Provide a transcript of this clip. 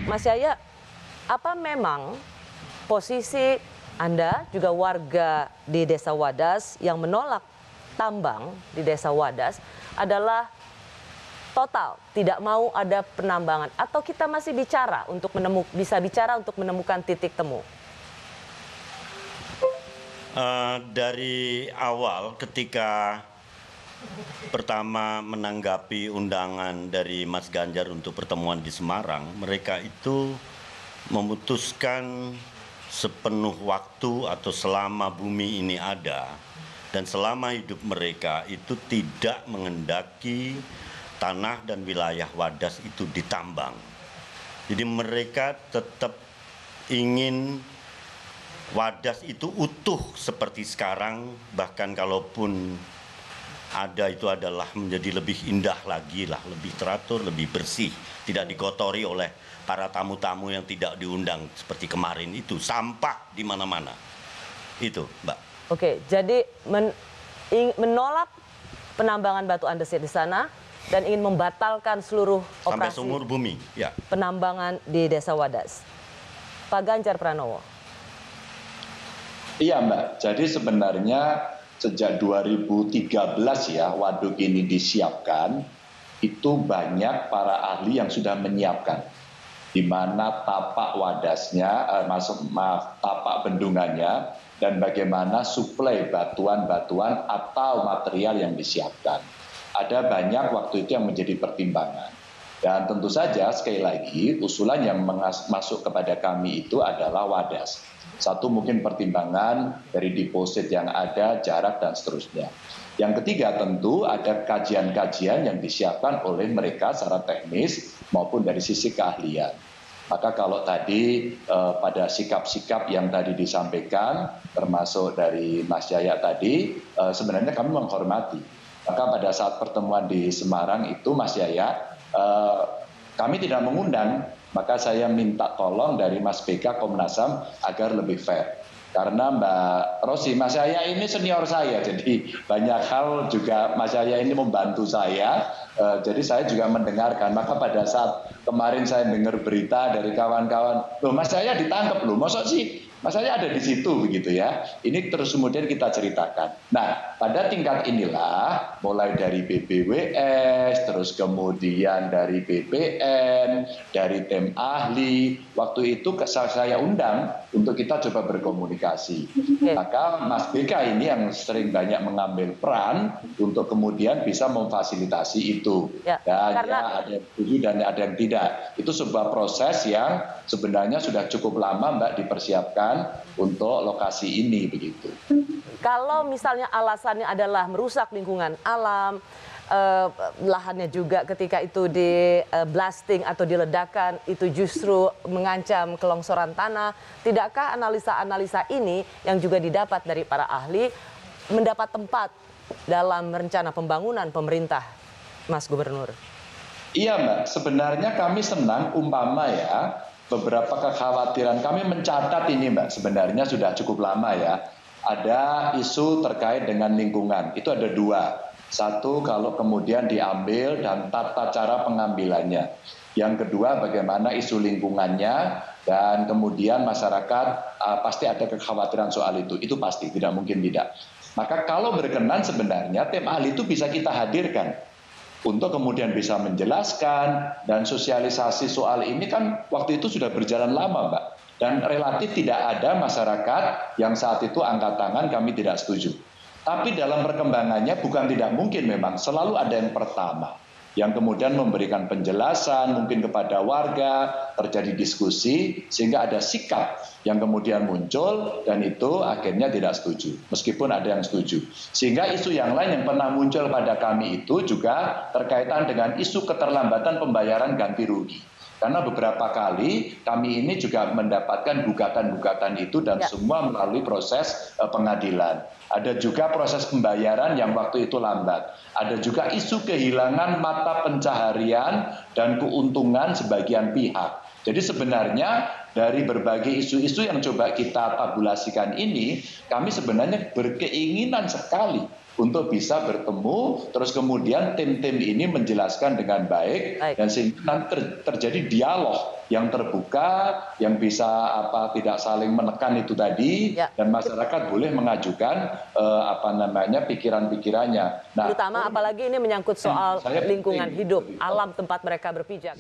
Mas Yaya, apa memang posisi Anda juga warga di Desa Wadas yang menolak tambang di Desa Wadas adalah total tidak mau ada penambangan, atau kita masih bicara untuk bisa bicara untuk menemukan titik temu? Dari awal ketika pertama menanggapi undangan dari Mas Ganjar untuk pertemuan di Semarang, mereka itu memutuskan sepenuh waktu atau selama bumi ini ada dan selama hidup mereka itu tidak mengendaki tanah dan wilayah Wadas itu ditambang. Jadi mereka tetap ingin Wadas itu utuh seperti sekarang, bahkan kalaupun ada itu adalah menjadi lebih indah lagi lah, lebih teratur, lebih bersih, tidak dikotori oleh para tamu-tamu yang tidak diundang seperti kemarin itu, sampah di mana-mana. Itu, Mbak. Oke, jadi menolak penambangan batu andesit di sana dan ingin membatalkan seluruh sampai operasi seumur bumi, ya. Penambangan di Desa Wadas. Pak Ganjar Pranowo. Iya Mbak, jadi sebenarnya sejak 2013 ya waduk ini disiapkan, itu banyak para ahli yang sudah menyiapkan. Di mana tapak wadasnya, tapak bendungannya, dan bagaimana suplai batuan-batuan atau material yang disiapkan. Ada banyak waktu itu yang menjadi pertimbangan. Dan tentu saja sekali lagi usulan yang masuk kepada kami itu adalah Wadas. Satu mungkin pertimbangan dari deposit yang ada, jarak dan seterusnya. Yang ketiga tentu ada kajian-kajian yang disiapkan oleh mereka secara teknis maupun dari sisi keahlian. Maka kalau tadi pada sikap-sikap yang tadi disampaikan, termasuk dari Mas Yaya tadi, sebenarnya kami menghormati. Maka pada saat pertemuan di Semarang itu Mas Yaya, kami tidak mengundang, maka saya minta tolong dari Mas BK Komnas HAM agar lebih fair. Karena Mbak Rosi, Mas Yaya ini senior saya, jadi banyak hal juga Mas Yaya ini membantu saya, jadi saya juga mendengarkan. Maka pada saat kemarin saya dengar berita dari kawan-kawan, loh Mas Yaya ditangkap loh, masa sih Mas Yaya ada di situ begitu ya. Ini terus kemudian kita ceritakan. Nah, pada tingkat inilah mulai dari BBWS, terus kemudian dari BPN, dari tim ahli, waktu itu saya undang untuk kita coba berkomunikasi. Maka Mas BK ini yang sering banyak mengambil peran untuk kemudian bisa memfasilitasi itu. Ya, ada yang setuju dan ada yang tidak. Itu sebuah proses yang sebenarnya sudah cukup lama Mbak dipersiapkan untuk lokasi ini begitu. Kalau misalnya alasannya adalah merusak lingkungan alam, lahannya juga ketika itu di blasting atau diledakkan itu justru mengancam kelongsoran tanah, tidakkah analisa-analisa ini yang juga didapat dari para ahli mendapat tempat dalam rencana pembangunan pemerintah, Mas Gubernur? Iya Mbak, sebenarnya kami senang umpama ya, beberapa kekhawatiran kami mencatat ini Mbak, sebenarnya sudah cukup lama ya. Ada isu terkait dengan lingkungan, itu ada dua. Satu, kalau kemudian diambil dan tata cara pengambilannya. Yang kedua, bagaimana isu lingkungannya, dan kemudian masyarakat pasti ada kekhawatiran soal itu pasti, tidak mungkin tidak. Maka kalau berkenan sebenarnya tim ahli itu bisa kita hadirkan untuk kemudian bisa menjelaskan, dan sosialisasi soal ini kan waktu itu sudah berjalan lama Mbak. Dan relatif tidak ada masyarakat yang saat itu angkat tangan kami tidak setuju. Tapi dalam perkembangannya bukan tidak mungkin memang selalu ada yang pertama, yang kemudian memberikan penjelasan mungkin kepada warga, terjadi diskusi, sehingga ada sikap yang kemudian muncul dan itu akhirnya tidak setuju, meskipun ada yang setuju. Sehingga isu yang lain yang pernah muncul pada kami itu juga terkaitan dengan isu keterlambatan pembayaran ganti rugi. Karena beberapa kali kami ini juga mendapatkan gugatan-gugatan itu dan semua melalui proses pengadilan. Ada juga proses pembayaran yang waktu itu lambat. Ada juga isu kehilangan mata pencaharian dan keuntungan sebagian pihak. Jadi sebenarnya dari berbagai isu-isu yang coba kita tabulasikan ini, kami sebenarnya berkeinginan sekali untuk bisa bertemu, terus kemudian tim-tim ini menjelaskan dengan baik. Dan sehingga nanti terjadi dialog yang terbuka, yang bisa tidak saling menekan itu tadi, dan masyarakat boleh mengajukan pikiran-pikirannya. Terutama apalagi ini menyangkut soal lingkungan hidup, alam tempat mereka berpijak.